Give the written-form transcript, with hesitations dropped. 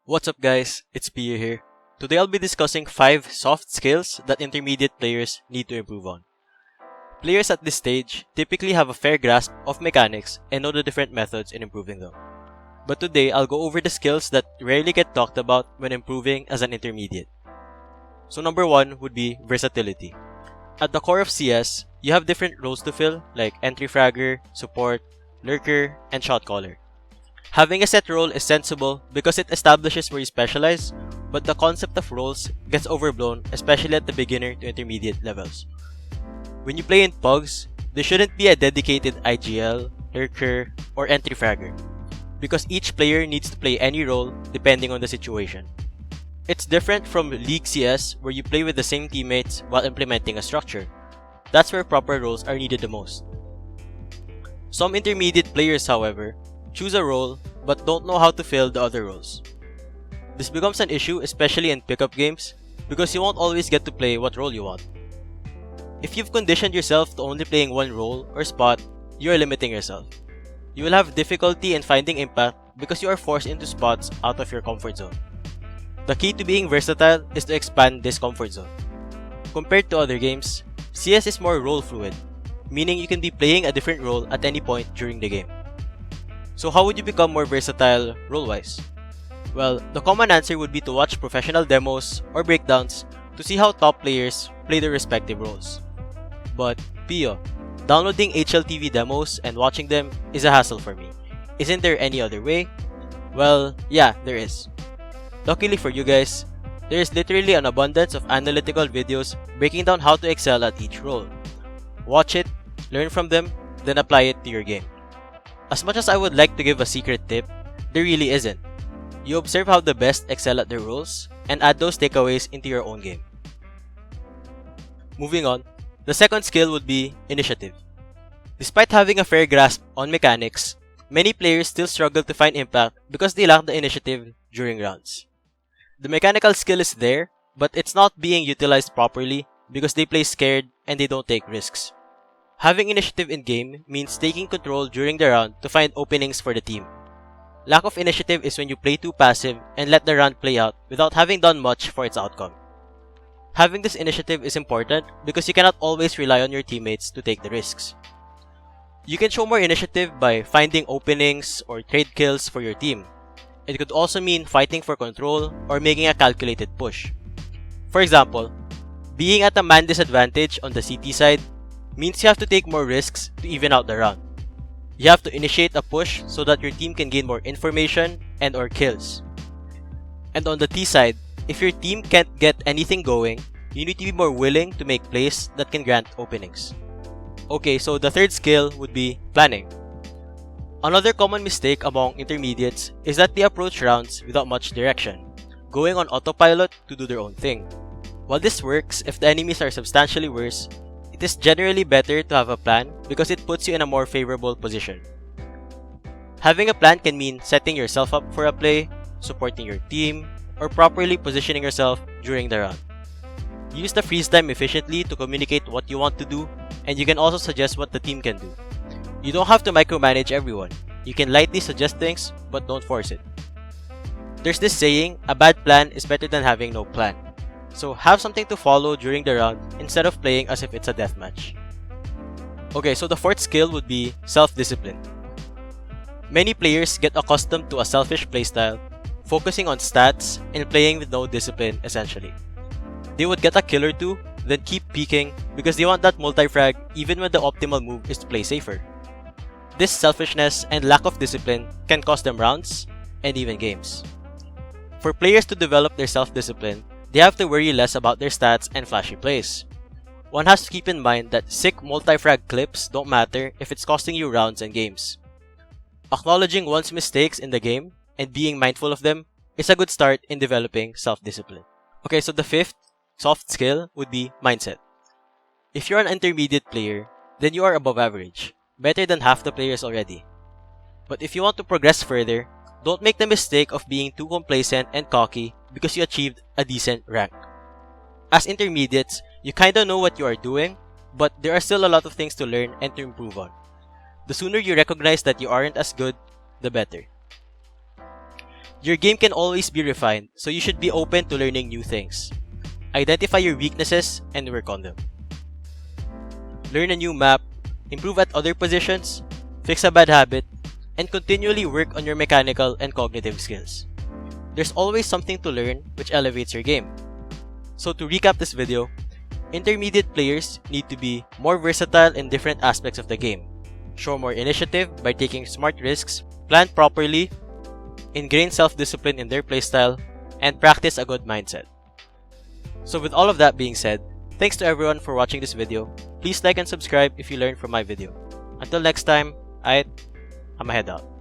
What's up guys, it's Pio here. Today I'll be discussing 5 soft skills that intermediate players need to improve on. Players at this stage typically have a fair grasp of mechanics and know the different methods in improving them. But today I'll go over the skills that rarely get talked about when improving as an intermediate. So number 1 would be versatility. At the core of CS, you have different roles to fill like entry fragger, support, lurker, and shot caller. Having a set role is sensible because it establishes where you specialize, but the concept of roles gets overblown, especially at the beginner to intermediate levels. When you play in PUGs, there shouldn't be a dedicated IGL, lurker, or entry fragger, because each player needs to play any role depending on the situation. It's different from League CS where you play with the same teammates while implementing a structure. That's where proper roles are needed the most. Some intermediate players, however, choose a role but don't know how to fill the other roles. This becomes an issue especially in pickup games because you won't always get to play what role you want. If you've conditioned yourself to only playing one role or spot, you are limiting yourself. You will have difficulty in finding impact because you are forced into spots out of your comfort zone. The key to being versatile is to expand this comfort zone. Compared to other games, CS is more role fluid, meaning you can be playing a different role at any point during the game. So how would you become more versatile role-wise? Well, the common answer would be to watch professional demos or breakdowns to see how top players play their respective roles. But, Pio, downloading HLTV demos and watching them is a hassle for me. Isn't there any other way? Well, yeah, there is. Luckily for you guys, there is literally an abundance of analytical videos breaking down how to excel at each role. Watch it, learn from them, then apply it to your game. As much as I would like to give a secret tip, there really isn't. You observe how the best excel at their roles and add those takeaways into your own game. Moving on, the second skill would be initiative. Despite having a fair grasp on mechanics, many players still struggle to find impact because they lack the initiative during rounds. The mechanical skill is there, but it's not being utilized properly because they play scared and they don't take risks. Having initiative in game means taking control during the round to find openings for the team. Lack of initiative is when you play too passive and let the round play out without having done much for its outcome. Having this initiative is important because you cannot always rely on your teammates to take the risks. You can show more initiative by finding openings or trade kills for your team. It could also mean fighting for control or making a calculated push. For example, being at a man disadvantage on the CT side means you have to take more risks to even out the round. You have to initiate a push so that your team can gain more information and or kills. And on the T side, if your team can't get anything going, you need to be more willing to make plays that can grant openings. Okay, so the third skill would be planning. Another common mistake among intermediates is that they approach rounds without much direction, going on autopilot to do their own thing. While this works if the enemies are substantially worse, it is generally better to have a plan because it puts you in a more favorable position. Having a plan can mean setting yourself up for a play, supporting your team, or properly positioning yourself during the round. Use the freeze time efficiently to communicate what you want to do, and you can also suggest what the team can do. You don't have to micromanage everyone. You can lightly suggest things, but don't force it. There's this saying, a bad plan is better than having no plan. So have something to follow during the round instead of playing as if it's a deathmatch. Okay, so the fourth skill would be self-discipline. Many players get accustomed to a selfish playstyle, focusing on stats and playing with no discipline essentially. They would get a kill or two, then keep peeking because they want that multi-frag even when the optimal move is to play safer. This selfishness and lack of discipline can cost them rounds and even games. For players to develop their self-discipline, they have to worry less about their stats and flashy plays. One has to keep in mind that sick multi-frag clips don't matter if it's costing you rounds and games. Acknowledging one's mistakes in the game and being mindful of them is a good start in developing self-discipline. Okay, so the fifth soft skill would be mindset. If you're an intermediate player, then you are above average, better than half the players already. But if you want to progress further, don't make the mistake of being too complacent and cocky because you achieved a decent rank. As intermediates, you kinda know what you are doing, but there are still a lot of things to learn and to improve on. The sooner you recognize that you aren't as good, the better. Your game can always be refined, so you should be open to learning new things. Identify your weaknesses and work on them. Learn a new map, improve at other positions, fix a bad habit, and continually work on your mechanical and cognitive skills. There's always something to learn which elevates your game. So to recap this video, intermediate players need to be more versatile in different aspects of the game, show more initiative by taking smart risks, plan properly, ingrain self-discipline in their playstyle, and practice a good mindset. So with all of that being said, thanks to everyone for watching this video. Please like and subscribe if you learned from my video. Until next time, I'ma head out.